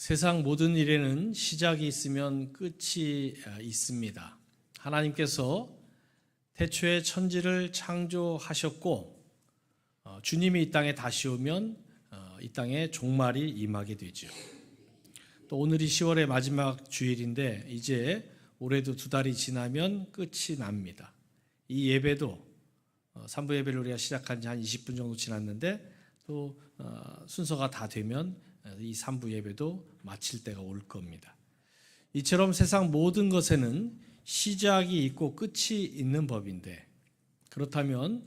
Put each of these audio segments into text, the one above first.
세상 모든 일에는 시작이 있으면 끝이 있습니다. 하나님께서 태초에 천지를 창조하셨고 주님이 이 땅에 다시 오면 이 땅에 종말이 임하게 되죠. 또 오늘이 10월의 마지막 주일인데 이제 올해도 2달이 지나면 끝이 납니다. 이 예배도 3부 예배를 우리가 시작한 지 한 20분 정도 지났는데 또 순서가 다 되면 이 3부 예배도 마칠 때가 올 겁니다. 이처럼 세상 모든 것에는 시작이 있고 끝이 있는 법인데 그렇다면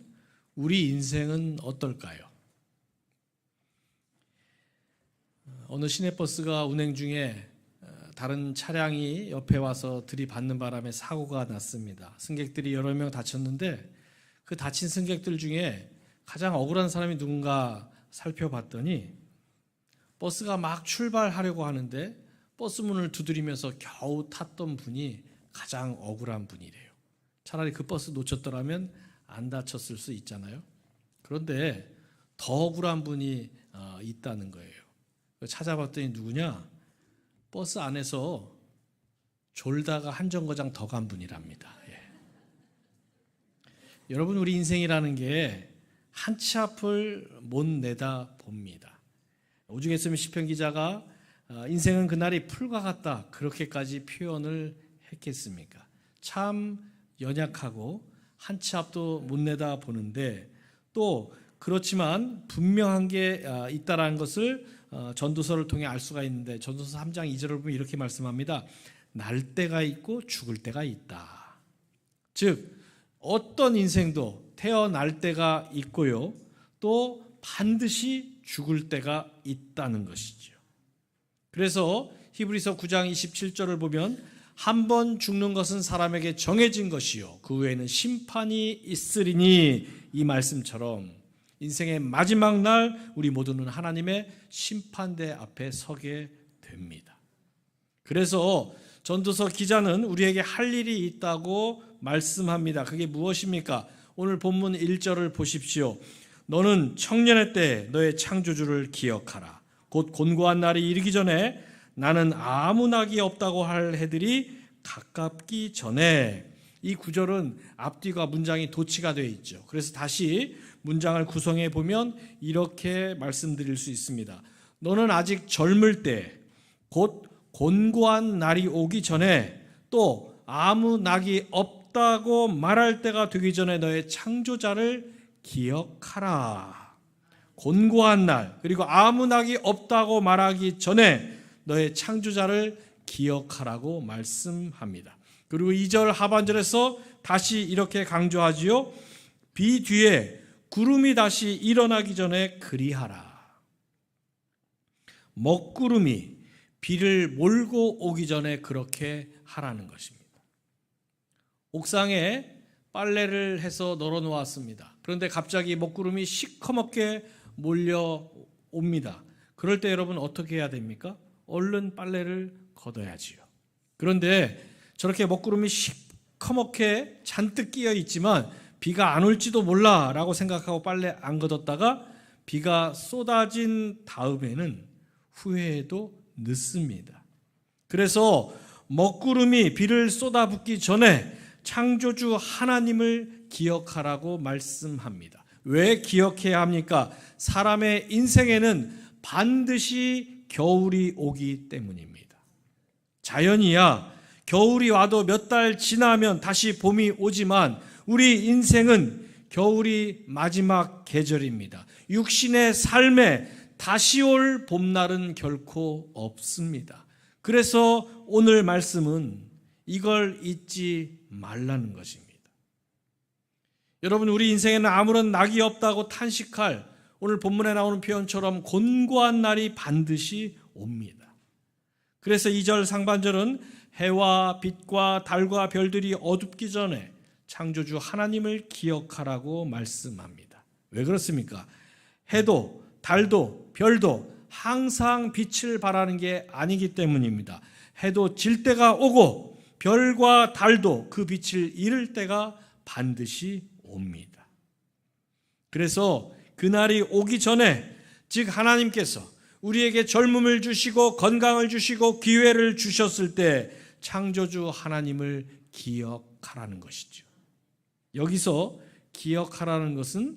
우리 인생은 어떨까요? 어느 시내버스가 운행 중에 다른 차량이 옆에 와서 들이받는 바람에 사고가 났습니다. 승객들이 여러 명 다쳤는데 그 다친 승객들 중에 가장 억울한 사람이 누군가 살펴봤더니 버스가 막 출발하려고 하는데 버스 문을 두드리면서 겨우 탔던 분이 가장 억울한 분이래요. 차라리 그 버스 놓쳤더라면 안 다쳤을 수 있잖아요. 그런데 더 억울한 분이 있다는 거예요. 찾아봤더니 누구냐? 버스 안에서 졸다가 한 정거장 더 간 분이랍니다. 여러분, 우리 인생이라는 게 한 치 앞을 못 내다 봅니다. 오죽 했으면 시편 기자가 인생은 그날이 풀과 같다 그렇게까지 표현을 했겠습니까? 참 연약하고 한 치 앞도 못 내다 보는데 또 그렇지만 분명한 게 있다라는 것을 전도서를 통해 알 수가 있는데 전도서 3장 2절을 보면 이렇게 말씀합니다. 날 때가 있고 죽을 때가 있다. 즉 어떤 인생도 태어날 때가 있고요. 또 반드시 죽을 때가 있다는 것이죠. 그래서 히브리서 9장 27절을 보면 한 번 죽는 것은 사람에게 정해진 것이요 그 후에는 심판이 있으리니 이 말씀처럼 인생의 마지막 날 우리 모두는 하나님의 심판대 앞에 서게 됩니다. 그래서 전도서 기자는 우리에게 할 일이 있다고 말씀합니다. 그게 무엇입니까? 오늘 본문 1절을 보십시오. 너는 청년의 때 너의 창조주를 기억하라. 곧 곤고한 날이 이르기 전에 나는 아무 낙이 없다고 할 해들이 가깝기 전에. 이 구절은 앞뒤가 문장이 도치가 되어 있죠. 그래서 다시 문장을 구성해 보면 이렇게 말씀드릴 수 있습니다. 너는 아직 젊을 때 곧 곤고한 날이 오기 전에 또 아무 낙이 없다고 말할 때가 되기 전에 너의 창조자를 기억하라. 곤고한 날 그리고 아무 낙이 없다고 말하기 전에 너의 창조자를 기억하라고 말씀합니다. 그리고 2절 하반절에서 다시 이렇게 강조하지요. 비 뒤에 구름이 다시 일어나기 전에 그리하라. 먹구름이 비를 몰고 오기 전에 그렇게 하라는 것입니다. 옥상에 빨래를 해서 널어놓았습니다. 그런데 갑자기 먹구름이 시커멓게 몰려옵니다. 그럴 때 여러분 어떻게 해야 됩니까? 얼른 빨래를 걷어야지요. 그런데 저렇게 먹구름이 시커멓게 잔뜩 끼어 있지만 비가 안 올지도 몰라라고 생각하고 빨래 안 걷었다가 비가 쏟아진 다음에는 후회해도 늦습니다. 그래서 먹구름이 비를 쏟아붓기 전에 창조주 하나님을 기억하라고 말씀합니다. 왜 기억해야 합니까? 사람의 인생에는 반드시 겨울이 오기 때문입니다. 자연이야 겨울이 와도 몇 달 지나면 다시 봄이 오지만 우리 인생은 겨울이 마지막 계절입니다. 육신의 삶에 다시 올 봄날은 결코 없습니다. 그래서 오늘 말씀은 이걸 잊지 말라는 것입니다. 여러분, 우리 인생에는 아무런 낙이 없다고 탄식할 오늘 본문에 나오는 표현처럼 곤고한 날이 반드시 옵니다. 그래서 2절 상반절은 해와 빛과 달과 별들이 어둡기 전에 창조주 하나님을 기억하라고 말씀합니다. 왜 그렇습니까? 해도 달도 별도 항상 빛을 발하는 게 아니기 때문입니다. 해도 질 때가 오고 별과 달도 그 빛을 잃을 때가 반드시 옵니다. 그래서 그날이 오기 전에 즉 하나님께서 우리에게 젊음을 주시고 건강을 주시고 기회를 주셨을 때 창조주 하나님을 기억하라는 것이죠. 여기서 기억하라는 것은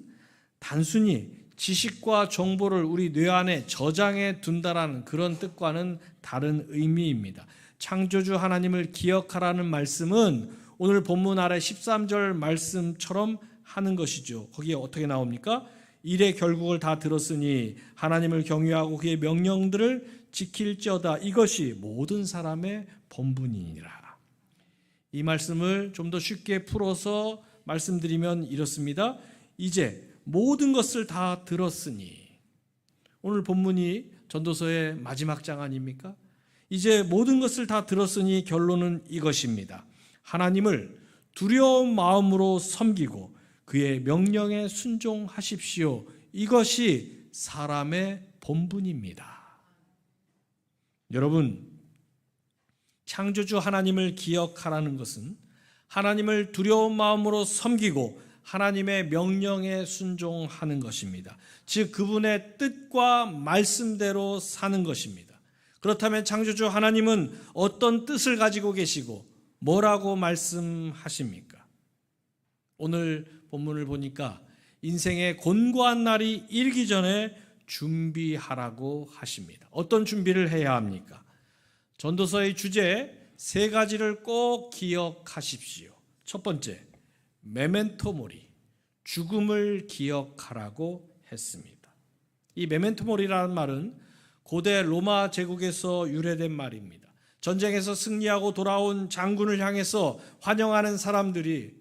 단순히 지식과 정보를 우리 뇌 안에 저장해 둔다라는 그런 뜻과는 다른 의미입니다. 창조주 하나님을 기억하라는 말씀은 오늘 본문 아래 13절 말씀처럼 하는 것이죠. 거기에 어떻게 나옵니까? 일의 결국을 다 들었으니 하나님을 경외하고 그의 명령들을 지킬지어다. 이것이 모든 사람의 본분이니라. 이 말씀을 좀 더 쉽게 풀어서 말씀드리면 이렇습니다. 이제 모든 것을 다 들었으니, 오늘 본문이 전도서의 마지막 장 아닙니까? 이제 모든 것을 다 들었으니 결론은 이것입니다. 하나님을 두려운 마음으로 섬기고 그의 명령에 순종하십시오. 이것이 사람의 본분입니다. 여러분, 창조주 하나님을 기억하라는 것은 하나님을 두려운 마음으로 섬기고 하나님의 명령에 순종하는 것입니다. 즉 그분의 뜻과 말씀대로 사는 것입니다. 그렇다면 창조주 하나님은 어떤 뜻을 가지고 계시고 뭐라고 말씀하십니까? 오늘 본문을 보니까 인생의 곤고한 날이 일기 전에 준비하라고 하십니다. 어떤 준비를 해야 합니까? 전도서의 주제 3가지를 꼭 기억하십시오. 첫 번째, 메멘토 모리, 죽음을 기억하라고 했습니다. 이 메멘토 모리라는 말은 고대 로마 제국에서 유래된 말입니다. 전쟁에서 승리하고 돌아온 장군을 향해서 환영하는 사람들이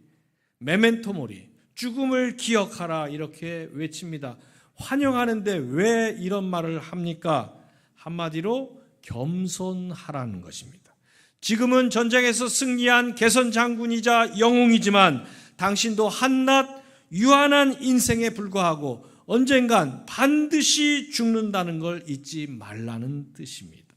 메멘토 모리, 죽음을 기억하라 이렇게 외칩니다. 환영하는데 왜 이런 말을 합니까? 한마디로 겸손하라는 것입니다. 지금은 전쟁에서 승리한 개선 장군이자 영웅이지만 당신도 한낱 유한한 인생에 불과하고 언젠간 반드시 죽는다는 걸 잊지 말라는 뜻입니다.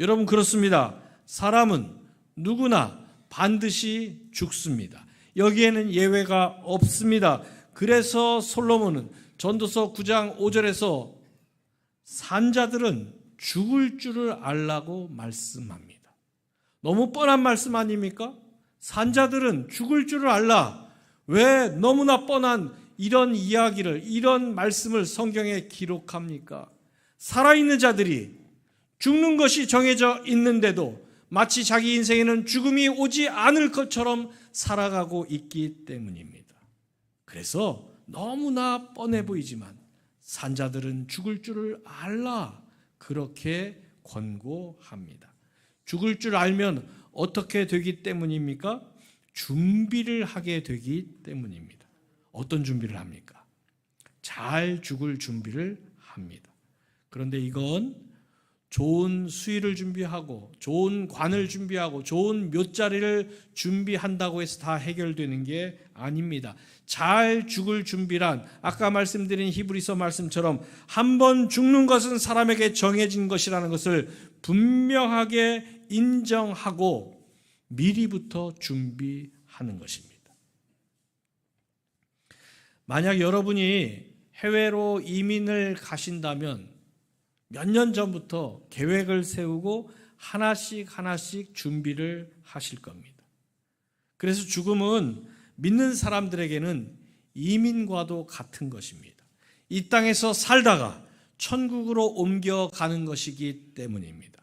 여러분, 그렇습니다. 사람은 누구나 반드시 죽습니다. 여기에는 예외가 없습니다. 그래서 솔로몬은 전도서 9장 5절에서 산자들은 죽을 줄을 알라고 말씀합니다. 너무 뻔한 말씀 아닙니까? 산자들은 죽을 줄을 알라. 왜 너무나 뻔한 이런 이야기를, 이런 말씀을 성경에 기록합니까? 살아있는 자들이 죽는 것이 정해져 있는데도 마치 자기 인생에는 죽음이 오지 않을 것처럼 살아가고 있기 때문입니다. 그래서 너무나 뻔해 보이지만 산자들은 죽을 줄을 알라, 그렇게 권고합니다. 죽을 줄 알면 어떻게 되기 때문입니까? 준비를 하게 되기 때문입니다. 어떤 준비를 합니까? 잘 죽을 준비를 합니다. 그런데 이건 좋은 수의를 준비하고 좋은 관을 준비하고 좋은 묘자리를 준비한다고 해서 다 해결되는 게 아닙니다. 잘 죽을 준비란 아까 말씀드린 히브리서 말씀처럼 한 번 죽는 것은 사람에게 정해진 것이라는 것을 분명하게 인정하고 미리부터 준비하는 것입니다. 만약 여러분이 해외로 이민을 가신다면 몇 년 전부터 계획을 세우고 하나씩 준비를 하실 겁니다. 그래서 죽음은 믿는 사람들에게는 이민과도 같은 것입니다. 이 땅에서 살다가 천국으로 옮겨가는 것이기 때문입니다.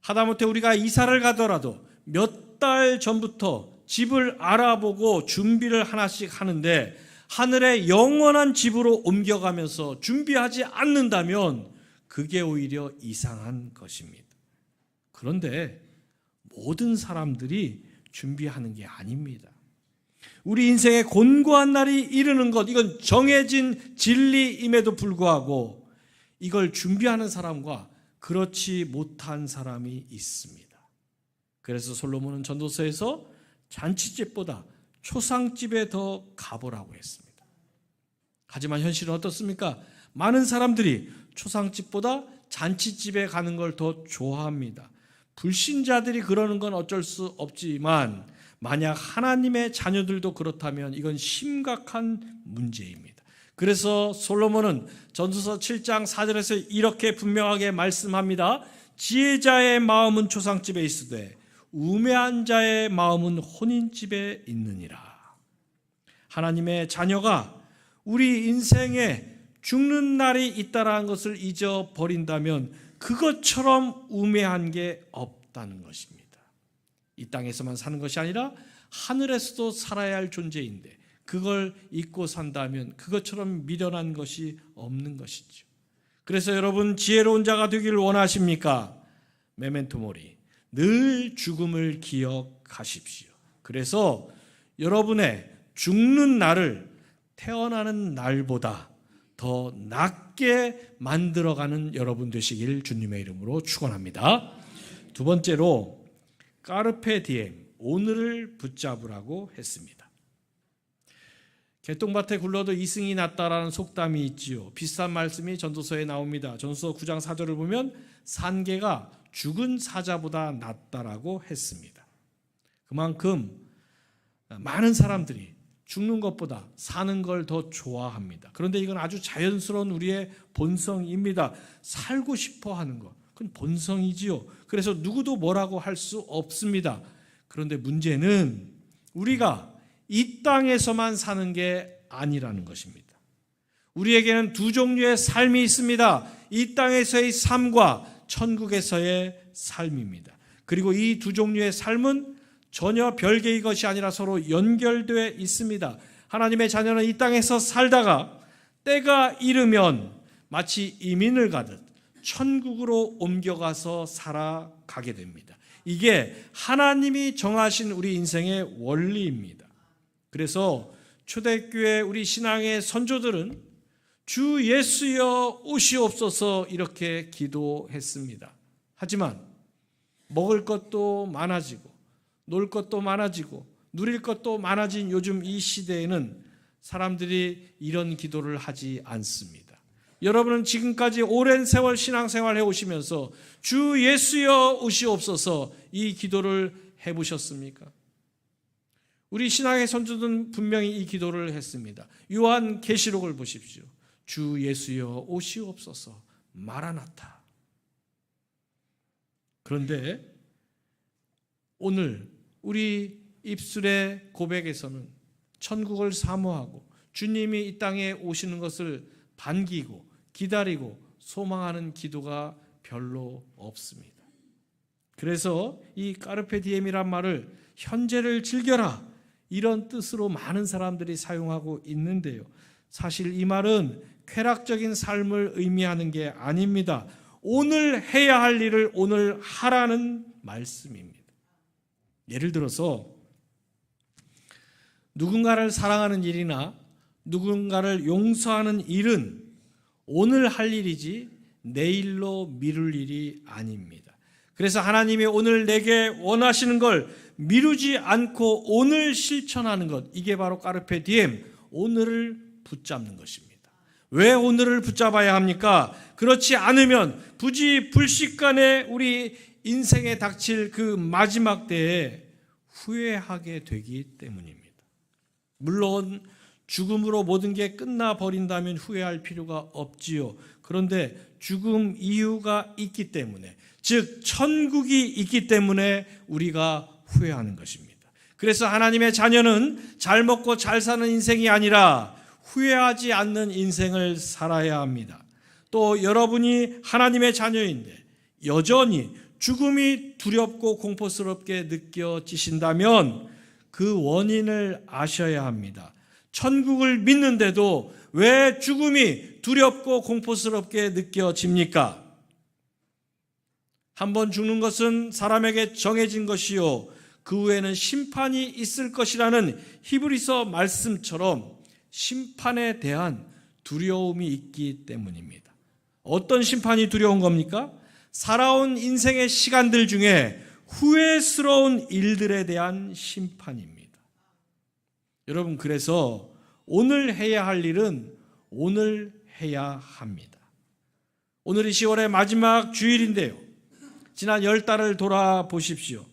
하다못해 우리가 이사를 가더라도 몇 달 전부터 집을 알아보고 준비를 하나씩 하는데 하늘의 영원한 집으로 옮겨가면서 준비하지 않는다면 그게 오히려 이상한 것입니다. 그런데 모든 사람들이 준비하는 게 아닙니다. 우리 인생의 곤고한 날이 이르는 것, 이건 정해진 진리임에도 불구하고 이걸 준비하는 사람과 그렇지 못한 사람이 있습니다. 그래서 솔로몬은 전도서에서 잔치집보다 초상집에 더 가보라고 했습니다. 하지만 현실은 어떻습니까? 많은 사람들이 초상집보다 잔치집에 가는 걸 더 좋아합니다. 불신자들이 그러는 건 어쩔 수 없지만 만약 하나님의 자녀들도 그렇다면 이건 심각한 문제입니다. 그래서 솔로몬은 전도서 7장 4절에서 이렇게 분명하게 말씀합니다. 지혜자의 마음은 초상집에 있으되 우매한 자의 마음은 혼인집에 있느니라. 하나님의 자녀가 우리 인생에 죽는 날이 있다라는 것을 잊어버린다면 그것처럼 우매한 게 없다는 것입니다. 이 땅에서만 사는 것이 아니라 하늘에서도 살아야 할 존재인데 그걸 잊고 산다면 그것처럼 미련한 것이 없는 것이죠. 그래서 여러분 지혜로운 자가 되기를 원하십니까? 메멘토 모리, 늘 죽음을 기억하십시오. 그래서 여러분의 죽는 날을 태어나는 날보다 더 낫게 만들어가는 여러분 되시길 주님의 이름으로 축원합니다. 두 번째로 까르페 디엠, 오늘을 붙잡으라고 했습니다. 개똥밭에 굴러도 이승이 낫다라는 속담이 있지요. 비슷한 말씀이 전도서에 나옵니다. 전도서 9장 4절을 보면 산개가 죽은 사자보다 낫다라고 했습니다. 그만큼 많은 사람들이 죽는 것보다 사는 걸 더 좋아합니다. 그런데 이건 아주 자연스러운 우리의 본성입니다. 살고 싶어 하는 것, 그건 본성이지요. 그래서 누구도 뭐라고 할 수 없습니다. 그런데 문제는 우리가 이 땅에서만 사는 게 아니라는 것입니다. 우리에게는 두 종류의 삶이 있습니다. 이 땅에서의 삶과 천국에서의 삶입니다. 그리고 이 두 종류의 삶은 전혀 별개의 것이 아니라 서로 연결되어 있습니다. 하나님의 자녀는 이 땅에서 살다가 때가 이르면 마치 이민을 가듯 천국으로 옮겨가서 살아가게 됩니다. 이게 하나님이 정하신 우리 인생의 원리입니다. 그래서 초대교회 우리 신앙의 선조들은 주 예수여 오시옵소서 이렇게 기도했습니다. 하지만 먹을 것도 많아지고 놀 것도 많아지고 누릴 것도 많아진 요즘 이 시대에는 사람들이 이런 기도를 하지 않습니다. 여러분은 지금까지 오랜 세월 신앙생활 해오시면서 주 예수여 오시옵소서 이 기도를 해보셨습니까? 우리 신앙의 선조들은 분명히 이 기도를 했습니다. 요한계시록을 보십시오. 주 예수여 오시옵소서 마라나타. 그런데 오늘 우리 입술의 고백에서는 천국을 사모하고 주님이 이 땅에 오시는 것을 반기고 기다리고 소망하는 기도가 별로 없습니다. 그래서 이 까르페 디엠이란 말을 현재를 즐겨라 이런 뜻으로 많은 사람들이 사용하고 있는데요. 사실 이 말은 쾌락적인 삶을 의미하는 게 아닙니다. 오늘 해야 할 일을 오늘 하라는 말씀입니다. 예를 들어서 누군가를 사랑하는 일이나 누군가를 용서하는 일은 오늘 할 일이지 내일로 미룰 일이 아닙니다. 그래서 하나님이 오늘 내게 원하시는 걸 미루지 않고 오늘 실천하는 것, 이게 바로 까르페 디엠, 오늘을 붙잡는 것입니다. 왜 오늘을 붙잡아야 합니까? 그렇지 않으면 부지불식간에 우리 인생에 닥칠 그 마지막 때에 후회하게 되기 때문입니다. 물론 죽음으로 모든 게 끝나버린다면 후회할 필요가 없지요. 그런데 죽음 이유가 있기 때문에, 즉 천국이 있기 때문에 우리가 후회하는 것입니다. 그래서 하나님의 자녀는 잘 먹고 잘 사는 인생이 아니라 후회하지 않는 인생을 살아야 합니다. 또 여러분이 하나님의 자녀인데 여전히 죽음이 두렵고 공포스럽게 느껴지신다면 그 원인을 아셔야 합니다. 천국을 믿는데도 왜 죽음이 두렵고 공포스럽게 느껴집니까? 한번 죽는 것은 사람에게 정해진 것이요 그 후에는 심판이 있을 것이라는 히브리서 말씀처럼 심판에 대한 두려움이 있기 때문입니다. 어떤 심판이 두려운 겁니까? 살아온 인생의 시간들 중에 후회스러운 일들에 대한 심판입니다. 여러분, 그래서 오늘 해야 할 일은 오늘 해야 합니다. 오늘이 10월의 마지막 주일인데요. 지난 10달을 돌아보십시오.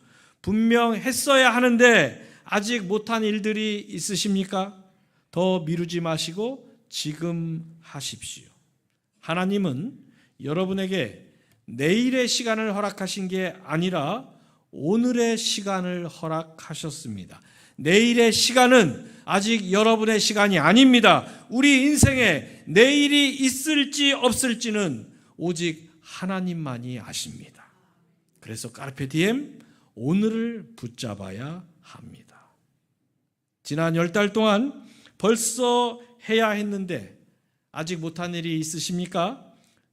분명 했어야 하는데 아직 못한 일들이 있으십니까? 더 미루지 마시고 지금 하십시오. 하나님은 여러분에게 내일의 시간을 허락하신 게 아니라 오늘의 시간을 허락하셨습니다. 내일의 시간은 아직 여러분의 시간이 아닙니다. 우리 인생에 내일이 있을지 없을지는 오직 하나님만이 아십니다. 그래서 까르페 디엠, 오늘을 붙잡아야 합니다. 지난 10달 동안 벌써 해야 했는데 아직 못한 일이 있으십니까?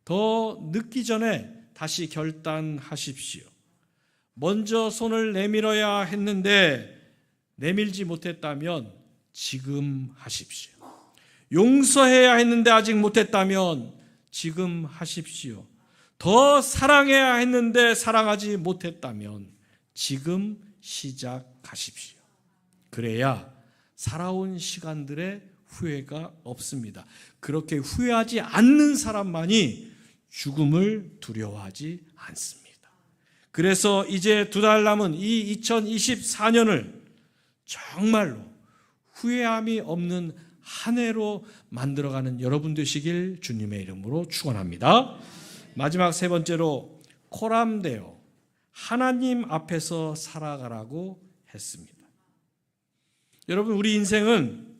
더 늦기 전에 다시 결단하십시오. 먼저 손을 내밀어야 했는데 내밀지 못했다면 지금 하십시오. 용서해야 했는데 아직 못했다면 지금 하십시오. 더 사랑해야 했는데 사랑하지 못했다면 지금 시작하십시오. 그래야 살아온 시간들의 후회가 없습니다. 그렇게 후회하지 않는 사람만이 죽음을 두려워하지 않습니다. 그래서 이제 2달 남은 이 2024년을 정말로 후회함이 없는 한 해로 만들어가는 여러분 되시길 주님의 이름으로 축원합니다. 마지막 세 번째로 코람데오, 하나님 앞에서 살아가라고 했습니다. 여러분, 우리 인생은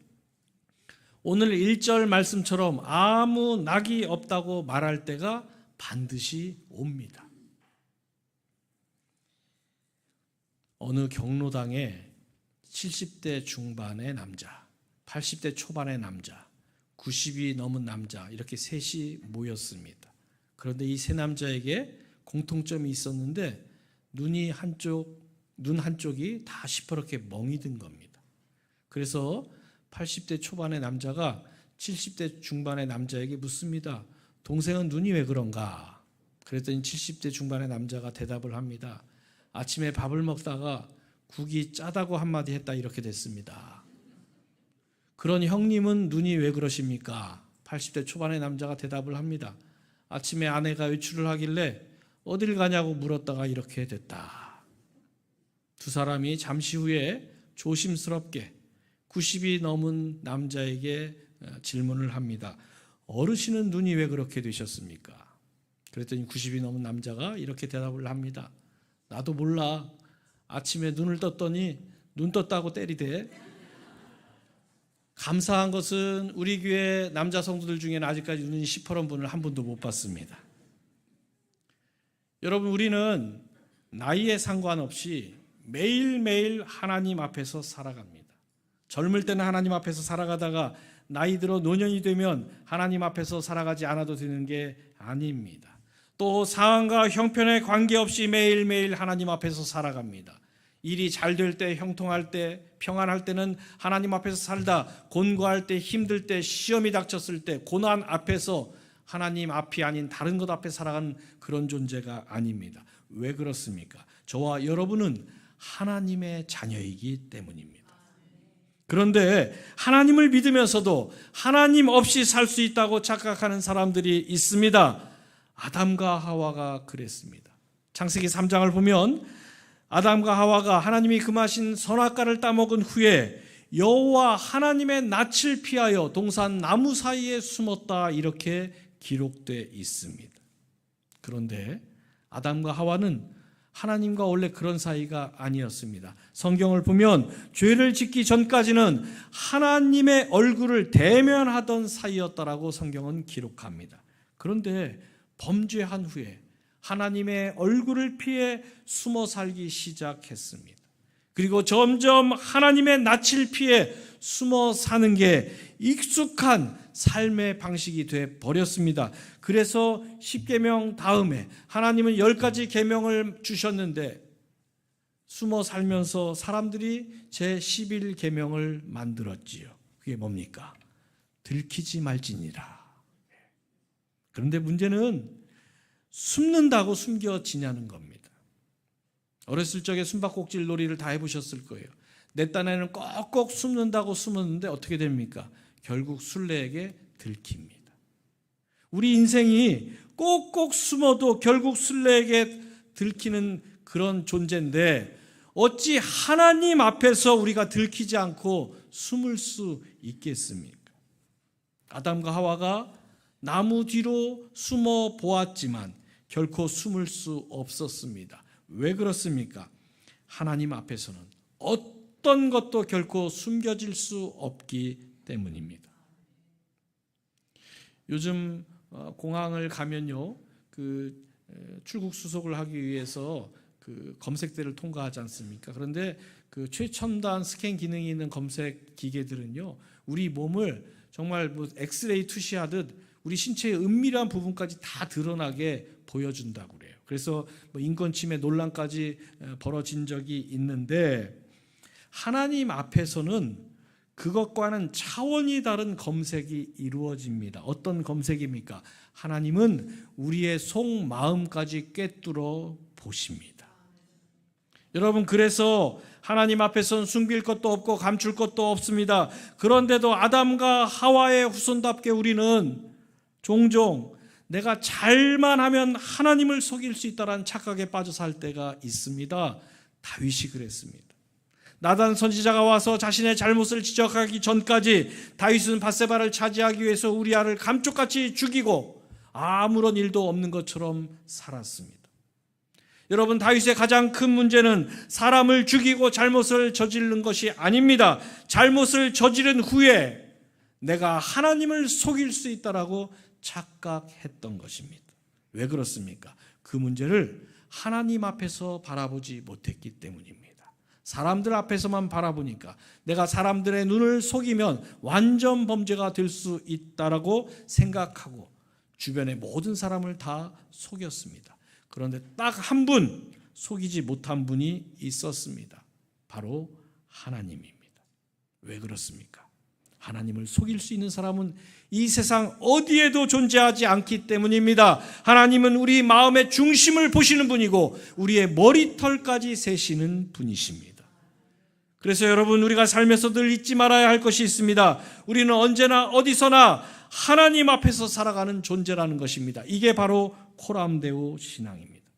오늘 1절 말씀처럼 아무 낙이 없다고 말할 때가 반드시 옵니다. 어느 경로당에 70대 중반의 남자, 80대 초반의 남자, 90이 넘은 남자 이렇게 셋이 모였습니다. 그런데 이 세 남자에게 공통점이 있었는데 눈 한쪽이 다 시퍼렇게 멍이 든 겁니다. 그래서 80대 초반의 남자가 70대 중반의 남자에게 묻습니다. 동생은 눈이 왜 그런가? 그랬더니 70대 중반의 남자가 대답을 합니다. 아침에 밥을 먹다가 국이 짜다고 한마디 했다 이렇게 됐습니다. 그런 형님은 눈이 왜 그러십니까? 80대 초반의 남자가 대답을 합니다. 아침에 아내가 외출을 하길래 어딜 가냐고 물었다가 이렇게 됐다. 두 사람이 잠시 후에 조심스럽게 90이 넘은 남자에게 질문을 합니다. 어르신은 눈이 왜 그렇게 되셨습니까? 그랬더니 90이 넘은 남자가 이렇게 대답을 합니다. 나도 몰라. 아침에 눈을 떴더니 눈 떴다고 때리대. 감사한 것은 우리 교회 남자 성도들 중에는 아직까지 눈이 시퍼런 분을 한 분도 못 봤습니다. 여러분, 우리는 나이에 상관없이 매일매일 하나님 앞에서 살아갑니다. 젊을 때는 하나님 앞에서 살아가다가 나이 들어 노년이 되면 하나님 앞에서 살아가지 않아도 되는 게 아닙니다. 또 상황과 형편에 관계없이 매일매일 하나님 앞에서 살아갑니다. 일이 잘 될 때, 형통할 때, 평안할 때는 하나님 앞에서 살다 곤고할 때, 힘들 때, 시험이 닥쳤을 때, 고난 앞에서 하나님 앞이 아닌 다른 것 앞에 살아가는 그런 존재가 아닙니다. 왜 그렇습니까? 저와 여러분은 하나님의 자녀이기 때문입니다. 그런데 하나님을 믿으면서도 하나님 없이 살 수 있다고 착각하는 사람들이 있습니다. 아담과 하와가 그랬습니다. 창세기 3장을 보면 아담과 하와가 하나님이 금하신 선악과를 따먹은 후에 여호와 하나님의 낯을 피하여 동산 나무 사이에 숨었다 이렇게 기록되어 있습니다. 그런데 아담과 하와는 하나님과 원래 그런 사이가 아니었습니다. 성경을 보면 죄를 짓기 전까지는 하나님의 얼굴을 대면하던 사이였다라고 성경은 기록합니다. 그런데 범죄한 후에 하나님의 얼굴을 피해 숨어 살기 시작했습니다. 그리고 점점 하나님의 낯을 피해 숨어 사는 게 익숙한 삶의 방식이 돼 버렸습니다. 그래서 10계명 다음에 하나님은 10가지 계명을 주셨는데 숨어 살면서 사람들이 제 11계명을 만들었지요. 그게 뭡니까? 들키지 말지니라. 그런데 문제는 숨는다고 숨겨지냐는 겁니다. 어렸을 적에 숨바꼭질 놀이를 다 해보셨을 거예요. 내 딴에는 꼭꼭 숨는다고 숨었는데 어떻게 됩니까? 결국 술래에게 들킵니다. 우리 인생이 꼭꼭 숨어도 결국 술래에게 들키는 그런 존재인데 어찌 하나님 앞에서 우리가 들키지 않고 숨을 수 있겠습니까? 아담과 하와가 나무 뒤로 숨어 보았지만 결코 숨을 수 없었습니다. 왜 그렇습니까? 하나님 앞에서는 어떤 것도 결코 숨겨질 수 없기 때문입니다. 요즘 공항을 가면요, 출국 수속을 하기 위해서 검색대를 통과하지 않습니까? 그런데 최첨단 스캔 기능이 있는 검색 기계들은요, 우리 몸을 정말 엑스레이 투시하듯 우리 신체의 은밀한 부분까지 다 드러나게 보여준다고 그래요. 그래서 인권 침해 논란까지 벌어진 적이 있는데, 하나님 앞에서는 그것과는 차원이 다른 검색이 이루어집니다. 어떤 검색입니까? 하나님은 우리의 속마음까지 꿰뚫어 보십니다. 여러분, 그래서 하나님 앞에서는 숨길 것도 없고 감출 것도 없습니다. 그런데도 아담과 하와의 후손답게 우리는 종종 내가 잘만 하면 하나님을 속일 수 있다는 착각에 빠져 살 때가 있습니다. 다윗이 그랬습니다. 나단 선지자가 와서 자신의 잘못을 지적하기 전까지 다윗은 밧세바를 차지하기 위해서 우리아를 감쪽같이 죽이고 아무런 일도 없는 것처럼 살았습니다. 여러분, 다윗의 가장 큰 문제는 사람을 죽이고 잘못을 저지른 것이 아닙니다. 잘못을 저지른 후에 내가 하나님을 속일 수 있다라고 착각했던 것입니다. 왜 그렇습니까? 그 문제를 하나님 앞에서 바라보지 못했기 때문입니다. 사람들 앞에서만 바라보니까 내가 사람들의 눈을 속이면 완전 범죄가 될 수 있다라고 생각하고 주변의 모든 사람을 다 속였습니다. 그런데 딱 한 분 속이지 못한 분이 있었습니다. 바로 하나님입니다. 왜 그렇습니까? 하나님을 속일 수 있는 사람은 이 세상 어디에도 존재하지 않기 때문입니다. 하나님은 우리 마음의 중심을 보시는 분이고 우리의 머리털까지 세시는 분이십니다. 그래서 여러분, 우리가 살면서 늘 잊지 말아야 할 것이 있습니다. 우리는 언제나 어디서나 하나님 앞에서 살아가는 존재라는 것입니다. 이게 바로 코람데오 신앙입니다.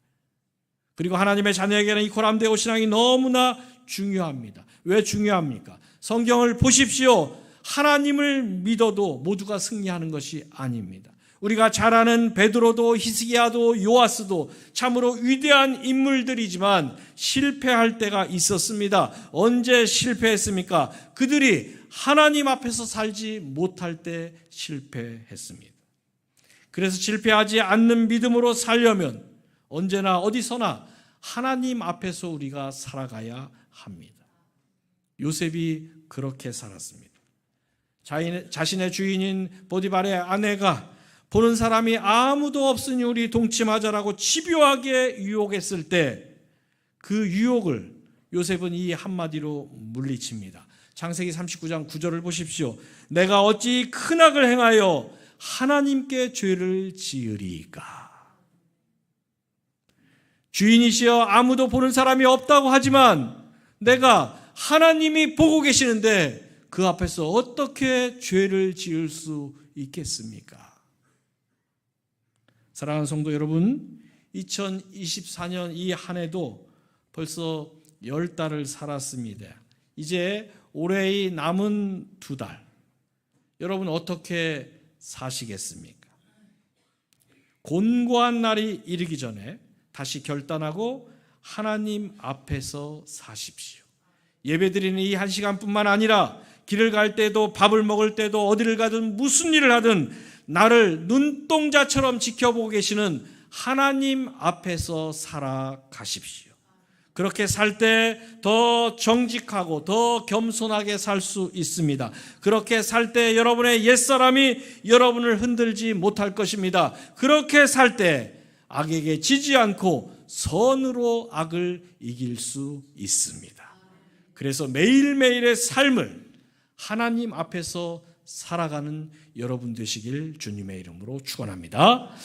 그리고 하나님의 자녀에게는 이 코람데오 신앙이 너무나 중요합니다. 왜 중요합니까? 성경을 보십시오. 하나님을 믿어도 모두가 승리하는 것이 아닙니다. 우리가 잘 아는 베드로도 히스기야도 요아스도 참으로 위대한 인물들이지만 실패할 때가 있었습니다. 언제 실패했습니까? 그들이 하나님 앞에서 살지 못할 때 실패했습니다. 그래서 실패하지 않는 믿음으로 살려면 언제나 어디서나 하나님 앞에서 우리가 살아가야 합니다. 요셉이 그렇게 살았습니다. 자신의 주인인 보디발의 아내가 보는 사람이 아무도 없으니 우리 동침하자라고 집요하게 유혹했을 때 그 유혹을 요셉은 이 한마디로 물리칩니다. 창세기 39장 9절을 보십시오. 내가 어찌 큰 악을 행하여 하나님께 죄를 지으리이까. 주인이시여 아무도 보는 사람이 없다고 하지만 내가 하나님이 보고 계시는데 그 앞에서 어떻게 죄를 지을 수 있겠습니까? 사랑하는 성도 여러분, 2024년 이 한 해도 벌써 10달을 살았습니다. 이제 올해의 남은 2달, 여러분 어떻게 사시겠습니까? 곤고한 날이 이르기 전에 다시 결단하고 하나님 앞에서 사십시오. 예배드리는 이 1시간뿐만 아니라 길을 갈 때도 밥을 먹을 때도 어디를 가든 무슨 일을 하든 나를 눈동자처럼 지켜보고 계시는 하나님 앞에서 살아가십시오. 그렇게 살 때 더 정직하고 더 겸손하게 살 수 있습니다. 그렇게 살 때 여러분의 옛사람이 여러분을 흔들지 못할 것입니다. 그렇게 살 때 악에게 지지 않고 선으로 악을 이길 수 있습니다. 그래서 매일매일의 삶을 하나님 앞에서 살아가는 여러분 되시길 주님의 이름으로 축원합니다.